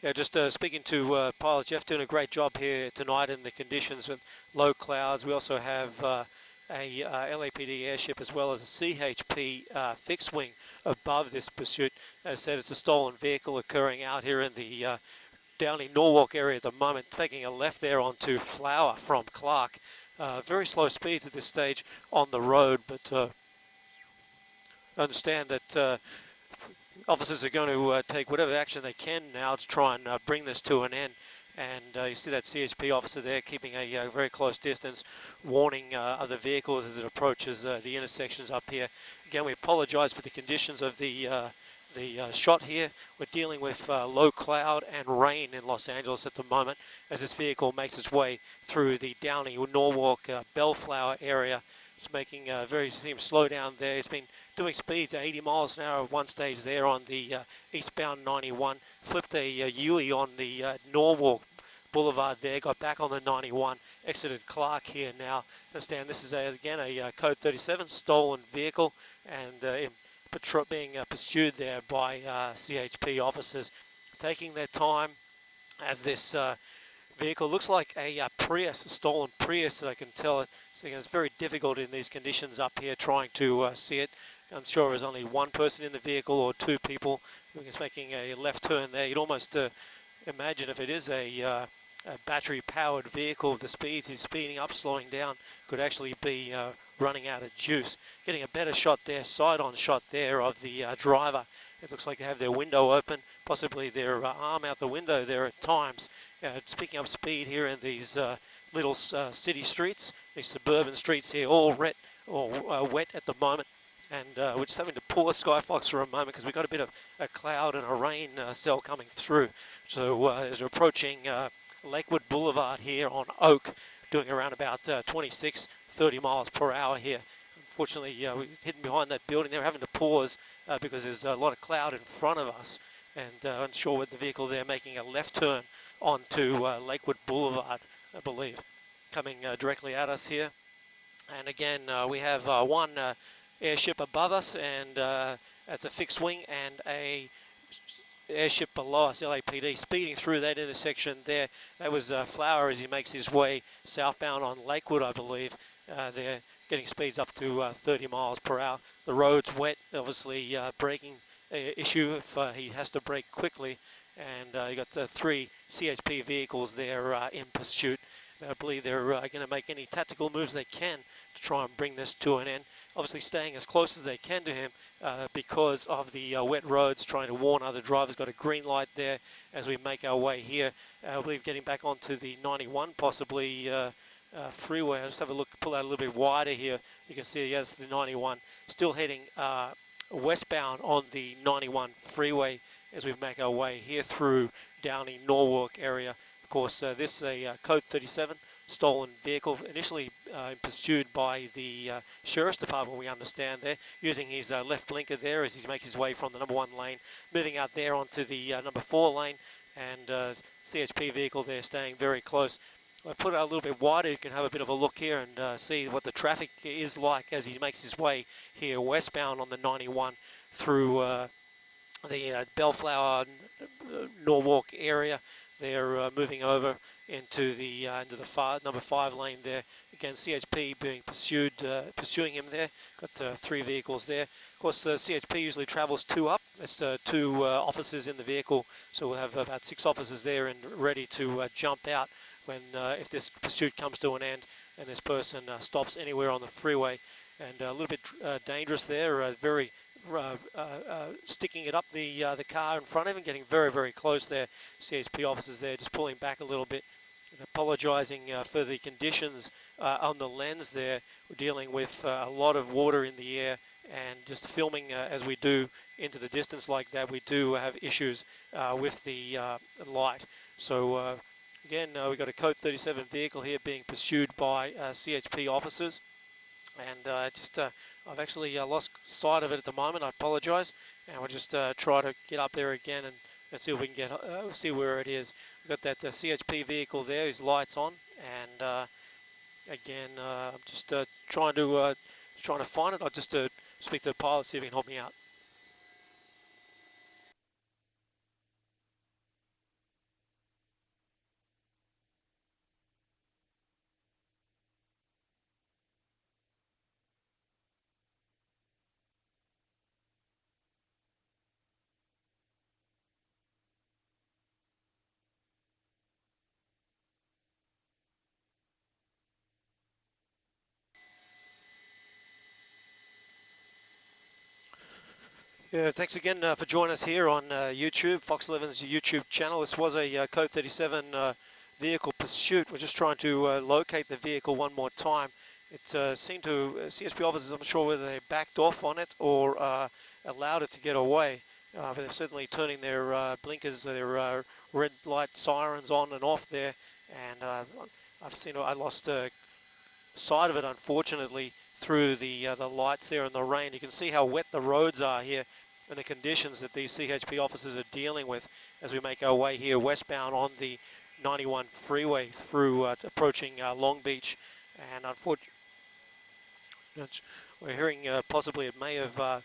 Yeah, just speaking to pilot Jeff, doing a great job here tonight in the conditions with low clouds. We also have a LAPD airship as well as a CHP fixed wing above this pursuit. As I said, it's a stolen vehicle occurring out here in the Downey Norwalk area at the moment, taking a left there onto Flower from Clark. Very slow speeds at this stage on the road, but understand that officers are going to take whatever action they can now to try and bring this to an end. And you see that CHP officer there keeping a very close distance, warning other vehicles as it approaches the intersections up here. Again, we apologise for the conditions of the shot here. We're dealing with low cloud and rain in Los Angeles at the moment as this vehicle makes its way through the Downey Norwalk Bellflower area. It's making seems slow down there. It's been doing speeds at 80 miles an hour at one stage there on the eastbound 91. Flipped a U-ey on the Norwalk Boulevard there, got back on the 91, exited Clark here now. Understand this is again a Code 37 stolen vehicle and being pursued there by CHP officers, taking their time as this vehicle looks like a Prius, a stolen Prius. I can tell it. So it's very difficult in these conditions up here trying to see it. I'm sure there's only one person in the vehicle or two people who is making a left turn there. You'd almost imagine if it is a battery-powered vehicle, the speeds he's speeding up, slowing down, could actually be running out of juice. Getting a better shot there, side-on shot there of the driver. It looks like they have their window open, possibly their arm out the window there at times. It's picking up speed here in these little city streets, these suburban streets here, all wet at the moment. And we're just having to pull the Skyfox for a moment because we've got a bit of a cloud and a rain cell coming through. So as we're approaching Lakewood Boulevard here on Oak, doing around about 26, 30 miles per hour here. Unfortunately, we're hidden behind that building. They're having to pause because there's a lot of cloud in front of us. And unsure with the vehicle there making a left turn onto Lakewood Boulevard, I believe, coming directly at us here. And again, we have one airship above us, and that's a fixed wing, and a airship below us, LAPD, speeding through that intersection there. That was Flower as he makes his way southbound on Lakewood, I believe. They're getting speeds up to 30 miles per hour. The road's wet, obviously braking issue if he has to brake quickly. And you got the three CHP vehicles there in pursuit. I believe they're going to make any tactical moves they can to try and bring this to an end. Obviously staying as close as they can to him because of the wet roads, trying to warn other drivers. Got a green light there as we make our way here. I believe getting back onto the 91 possibly freeway. I'll just have a look, pull out a little bit wider here. You can see, yes, the 91 still heading westbound on the 91 freeway as we make our way here through Downey Norwalk area. Of course, this is a Code 37 stolen vehicle, initially pursued by the Sheriff's Department, we understand there, using his left blinker there as he makes his way from the number 1 lane, moving out there onto the number 4 lane, and CHP vehicle there staying very close. I put it a little bit wider. You can have a bit of a look here and see what the traffic is like as he makes his way here westbound on the 91 through the Bellflower Norwalk area. They're moving over into the number 5 lane there. Again, CHP being pursuing him there. Got 3 vehicles there. Of course, CHP usually travels 2 up. There's 2 officers in the vehicle, so we'll have about 6 officers there and ready to jump out when if this pursuit comes to an end and this person stops anywhere on the freeway. And a little bit dangerous there, very sticking it up the car in front of him, getting very, very close there. CHP officers there just pulling back a little bit and apologising for the conditions on the lens there. We're dealing with a lot of water in the air, and just filming as we do into the distance like that, we do have issues with the light. So again, we've got a Code 37 vehicle here being pursued by CHP officers. And I've actually lost sight of it at the moment. I apologise, and we'll just try to get up there again and see if we can get see where it is. We've got that CHP vehicle there, whose lights on, and again, I'm just trying to find it. I'll just speak to the pilot, see if he can help me out. Yeah, thanks again for joining us here on YouTube, Fox 11's YouTube channel. This was a Code 37 vehicle pursuit. We're just trying to locate the vehicle one more time. It seemed to, CSP officers, I'm not sure whether they backed off on it or allowed it to get away. But they're certainly turning their blinkers, their red light sirens on and off there. And I've seen, I lost sight of it, unfortunately, through the lights there in the rain. You can see how wet the roads are here and the conditions that these CHP officers are dealing with as we make our way here westbound on the 91 freeway through approaching Long Beach. And unfortunately, we're hearing possibly it may have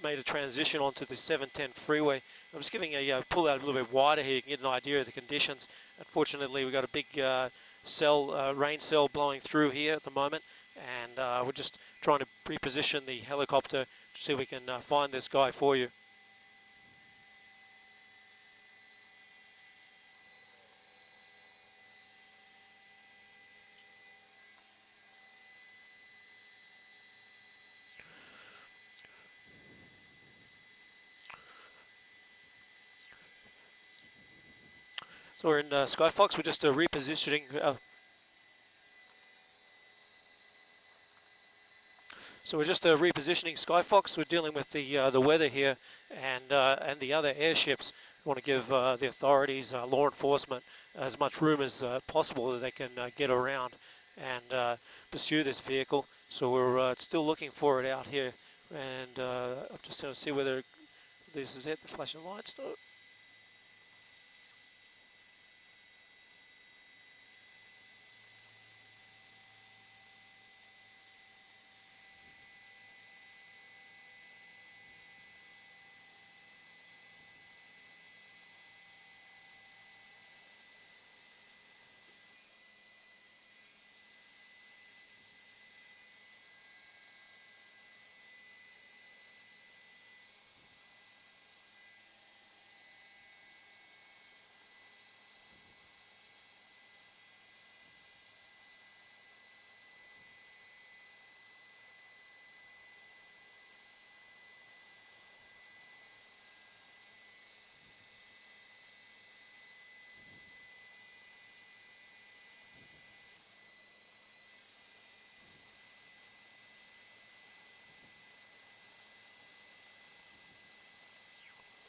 made a transition onto the 710 freeway. I'm just giving a pull out a little bit wider here. You can get an idea of the conditions. Unfortunately, we've got a big rain cell blowing through here at the moment, and we're just trying to reposition the helicopter to see if we can find this guy for you. So we're in Skyfox. We're just repositioning. So we're just repositioning Skyfox. We're dealing with the weather here and the other airships. We want to give the authorities, law enforcement, as much room as possible that they can get around and pursue this vehicle. So we're still looking for it out here, and I'm just going to see whether this is it. The flashing lights.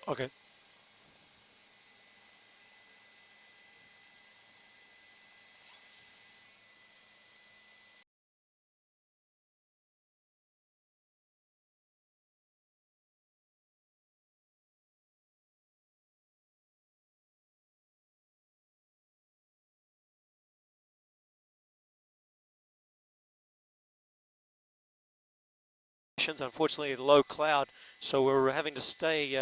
Okay. Unfortunately, low cloud, so we're having to stay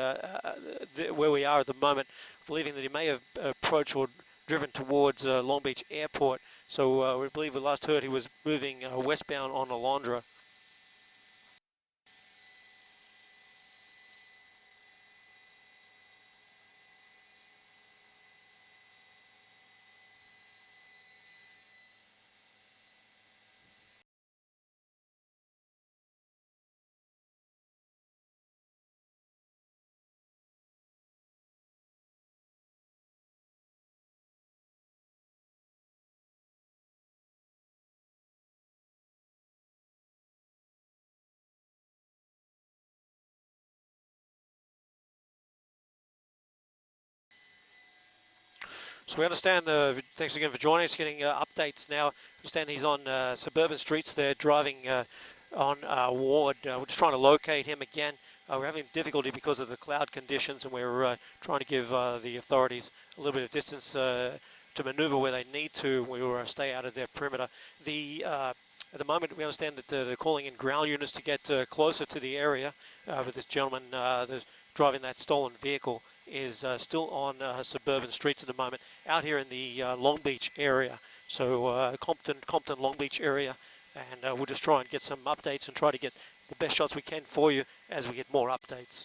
where we are at the moment, believing that he may have approached or driven towards Long Beach Airport. So we believe we last heard he was moving westbound on Alondra. So we understand, thanks again for joining us, getting updates now. Understand he's on suburban streets there, driving on Ward. We're just trying to locate him again. We're having difficulty because of the cloud conditions, and we're trying to give the authorities a little bit of distance to maneuver where they need to. We will stay out of their perimeter. At the moment, we understand that they're calling in ground units to get closer to the area, but this gentleman that's driving that stolen vehicle is still on suburban streets at the moment, out here in the Long Beach area. So Compton, Long Beach area, and we'll just try and get some updates and try to get the best shots we can for you as we get more updates.